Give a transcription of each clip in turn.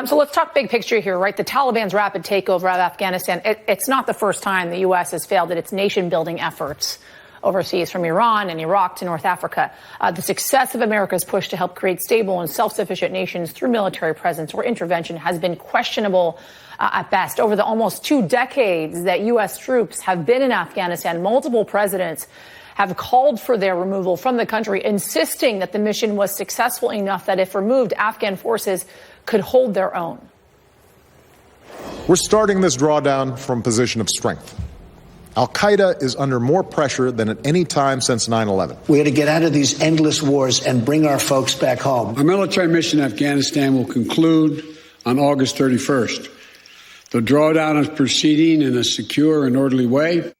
So let's talk big picture here, right? The Taliban's rapid takeover of Afghanistan, it's not the first time the U.S. has failed at its nation-building efforts overseas, from Iran and Iraq to North Africa. The success of America's push to help create stable and self-sufficient nations through military presence or intervention has been questionable at best. Over the almost 2 decades that U.S. troops have been in Afghanistan, multiple presidents have called for their removal from the country, insisting that the mission was successful enough that if removed, Afghan forces could hold their own. We're starting this drawdown from a position of strength. Al-Qaeda is under more pressure than at any time since 9/11. We got to get out of these endless wars and bring our folks back home. Our military mission in Afghanistan will conclude on August 31st. The drawdown is proceeding in a secure and orderly way.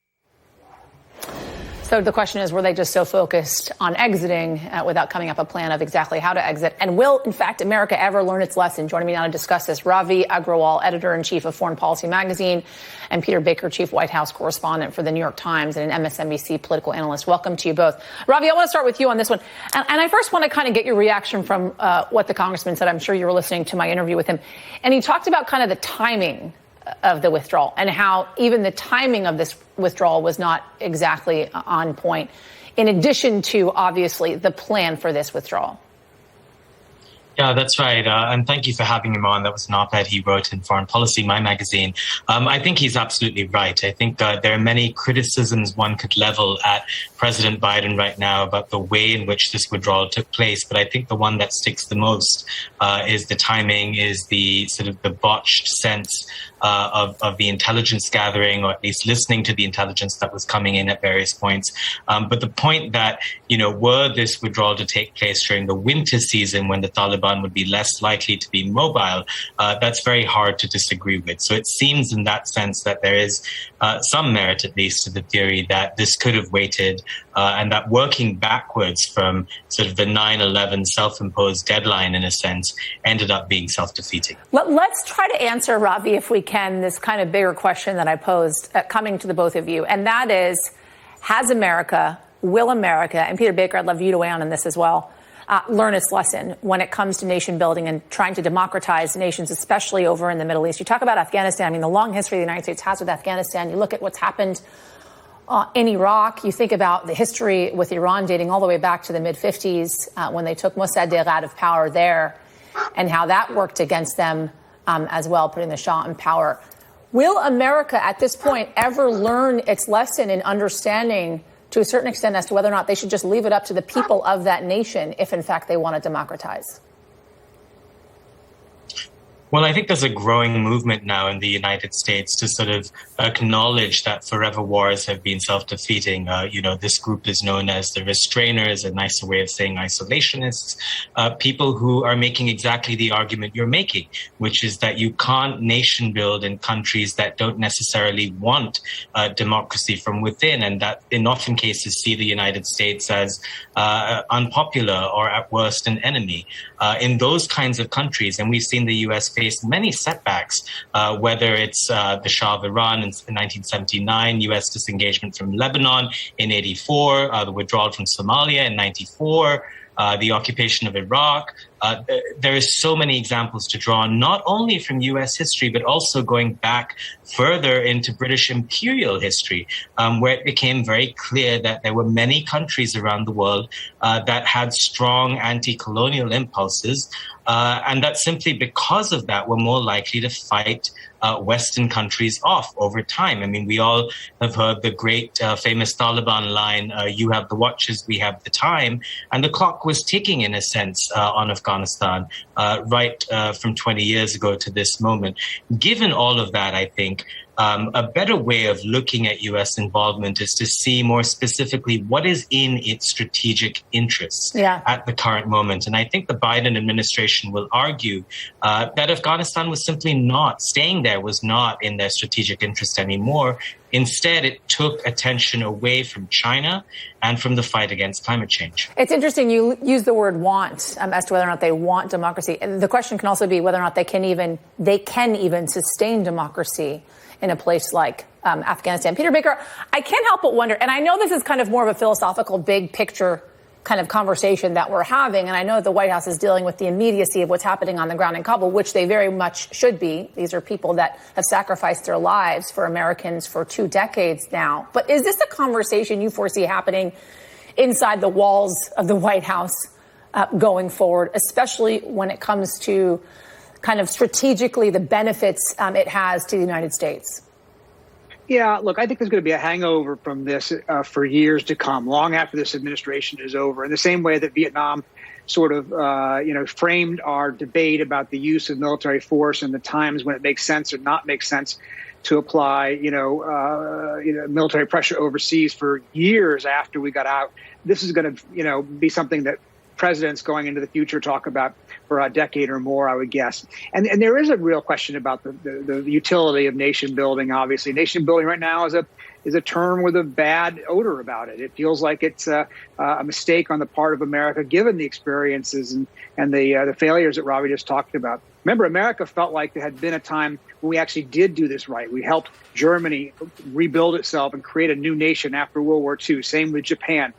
So the question is, were they just so focused on exiting without coming up a plan of exactly how to exit? And will, in fact, America ever learn its lesson? Joining me now to discuss this, Ravi Agrawal, editor-in-chief of Foreign Policy magazine, and Peter Baker, chief White House correspondent for the New York Times and an MSNBC political analyst. Welcome to you both. Ravi, I want to start with you on this one. And I first want to kind of get your reaction from what the congressman said. I'm sure you were listening to my interview with him. And he talked about kind of the timing of the withdrawal and how even the timing of this withdrawal was not exactly on point, in addition to, obviously, the plan for this withdrawal. Yeah, that's right. And thank you for having him on. That was an op-ed he wrote in Foreign Policy, my magazine. I think he's absolutely right. I think there are many criticisms one could level at President Biden right now about the way in which this withdrawal took place. But I think the one that sticks the most is the timing, is the sort of the botched sense of the intelligence gathering, or at least listening to the intelligence that was coming in at various points. But the point that, were this withdrawal to take place during the winter season when the Taliban would be less likely to be mobile, that's very hard to disagree with. So it seems in that sense that there is some merit, at least, to the theory that this could have waited, and that working backwards from sort of the 9/11 self-imposed deadline, in a sense, ended up being self-defeating. Let's try to answer, Ravi, if we can, this kind of bigger question that I posed coming to the both of you. And that is, will America, and Peter Baker, I'd love you to weigh on this as well, learn its lesson when it comes to nation building and trying to democratize nations, especially over in the Middle East? You talk about Afghanistan. I mean, the long history the United States has with Afghanistan. You look at what's happened in Iraq. You think about the history with Iran dating all the way back to the mid-50s when they took Mossadegh out of power there, and how that worked against them as well, putting the Shah in power. Will America at this point ever learn its lesson in understanding to a certain extent as to whether or not they should just leave it up to the people of that nation if, in fact, they want to democratize? Well, I think there's a growing movement now in the United States to sort of acknowledge that forever wars have been self-defeating. This group is known as the restrainers, a nicer way of saying isolationists, people who are making exactly the argument you're making, which is that you can't nation build in countries that don't necessarily want democracy from within, and that in often cases see the United States as unpopular or at worst an enemy. In those kinds of countries, and we've seen the U.S. faced many setbacks, whether it's the Shah of Iran in 1979, U.S. disengagement from Lebanon in 84, the withdrawal from Somalia in 94, the occupation of Iraq. There is so many examples to draw on, not only from U.S. history, but also going back further into British imperial history, where it became very clear that there were many countries around the world that had strong anti-colonial impulses, and that simply because of that were more likely to fight Western countries off over time. I mean, we all have heard the great famous Taliban line, you have the watches, we have the time. And the clock was ticking, in a sense, on Afghanistan, right from 20 years ago to this moment. Given all of that, I think a better way of looking at U.S. involvement is to see more specifically what is in its strategic interests at the current moment. And I think the Biden administration will argue that Afghanistan was simply not, staying there was not in their strategic interest anymore. Instead, it took attention away from China and from the fight against climate change. It's interesting you use the word want as to whether or not they want democracy. And the question can also be whether or not they can even sustain democracy in a place like Afghanistan. Peter Baker, I can't help but wonder, and I know this is kind of more of a philosophical, big picture kind of conversation that we're having. And I know the White House is dealing with the immediacy of what's happening on the ground in Kabul, which they very much should be. These are people that have sacrificed their lives for Americans for 2 decades now. But is this a conversation you foresee happening inside the walls of the White House going forward, especially when it comes to kind of strategically the benefits it has to the United States? Yeah, look, I think there's going to be a hangover from this for years to come, long after this administration is over. In the same way that Vietnam sort of, framed our debate about the use of military force and the times when it makes sense or not makes sense to apply, military pressure overseas for years after we got out. This is going to, be something that presidents going into the future talk about for a decade or more, I would guess. And there is a real question about the utility of nation building. Obviously, nation building right now is a term with a bad odor about it. It feels like it's a mistake on the part of America, given the experiences and the failures that Ravi just talked about. Remember, America felt like there had been a time when we actually did do this right. We helped Germany rebuild itself and create a new nation after World War II. Same with Japan.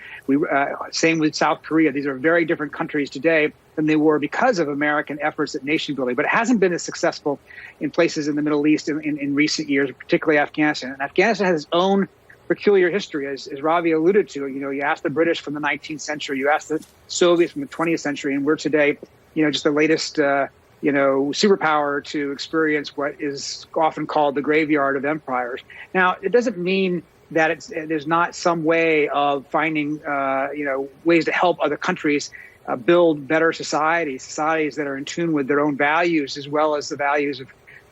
Same with South Korea. These are very different countries today than they were because of American efforts at nation building. But it hasn't been as successful in places in the Middle East in recent years, particularly Afghanistan. And Afghanistan has its own peculiar history, as Ravi alluded to. You asked the British from the 19th century, you asked the Soviets from the 20th century, and we're today, just the latest superpower to experience what is often called the graveyard of empires. Now, it doesn't mean that there's not some way of finding, ways to help other countries build better societies that are in tune with their own values, as well as the values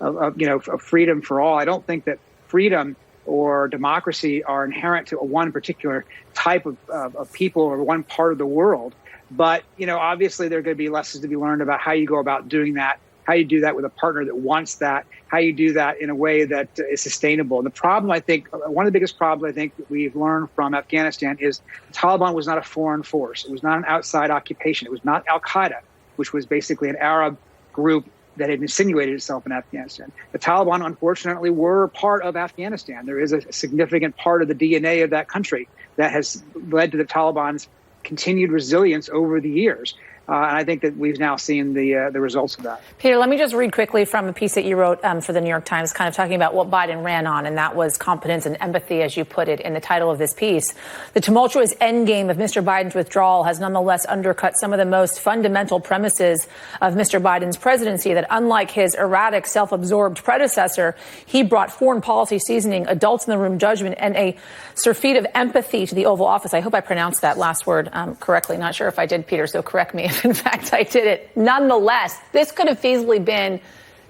of freedom for all. I don't think that freedom or democracy are inherent to one particular type of people or one part of the world. But, obviously there are going to be lessons to be learned about how you go about doing that, how you do that with a partner that wants that, how you do that in a way that is sustainable. And the problem, I think, one of the biggest problems I think that we've learned from Afghanistan is the Taliban was not a foreign force. It was not an outside occupation. It was not al-Qaeda, which was basically an Arab group that had insinuated itself in Afghanistan. The Taliban, unfortunately, were part of Afghanistan. There is a significant part of the DNA of that country that has led to the Taliban's continued resilience over the years. And I think that we've now seen the results of that. Peter, let me just read quickly from a piece that you wrote for the New York Times, kind of talking about what Biden ran on, and that was competence and empathy, as you put it in the title of this piece. The tumultuous endgame of Mr. Biden's withdrawal has nonetheless undercut some of the most fundamental premises of Mr. Biden's presidency, that unlike his erratic, self-absorbed predecessor, he brought foreign policy seasoning, adults in the room judgment, and a surfeit of empathy to the Oval Office. I hope I pronounced that last word correctly. Not sure if I did, Peter, so correct me if in fact I did it. Nonetheless, this could have feasibly been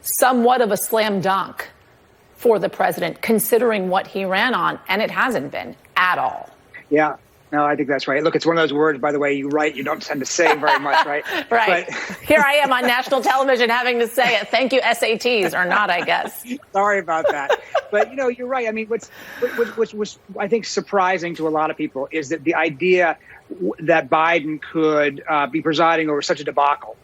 somewhat of a slam dunk for the president, considering what he ran on, and it hasn't been at all. Yeah. No, I think that's right. Look, it's one of those words, by the way, you write, you don't tend to say very much, right? Right. But here I am on national television having to say it. Thank you, SATs, or not, I guess. Sorry about that. But, you're right. I mean, what's I think surprising to a lot of people is that the idea that Biden could be presiding over such a debacle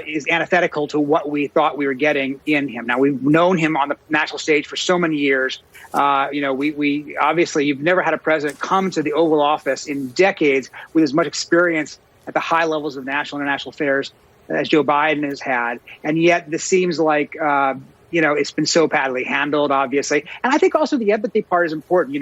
is antithetical to what we thought we were getting in him. Now, we've known him on the national stage for so many years. We obviously, you've never had a president come to the Oval Office in decades with as much experience at the high levels of national and international affairs as Joe Biden has had. And yet this seems like, it's been so badly handled, obviously. And I think also the empathy part is important.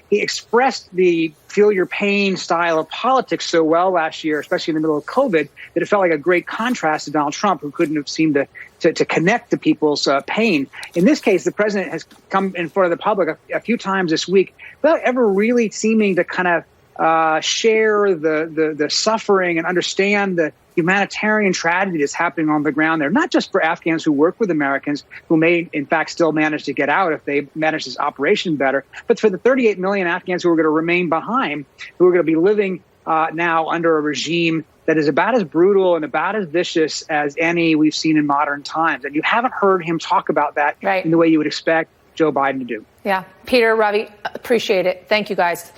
He expressed the feel your pain style of politics so well last year, especially in the middle of COVID, that it felt like a great contrast to Donald Trump, who couldn't have seemed to connect to people's pain. In this case, the president has come in front of the public a few times this week without ever really seeming to kind of share the suffering and understand the humanitarian tragedy that's happening on the ground there, not just for Afghans who work with Americans who may, in fact, still manage to get out if they manage this operation better, but for the 38 million Afghans who are going to remain behind, who are going to be living now under a regime that is about as brutal and about as vicious as any we've seen in modern times. And you haven't heard him talk about that in the way you would expect Joe Biden to do. Yeah. Peter, Ravi, appreciate it. Thank you, guys.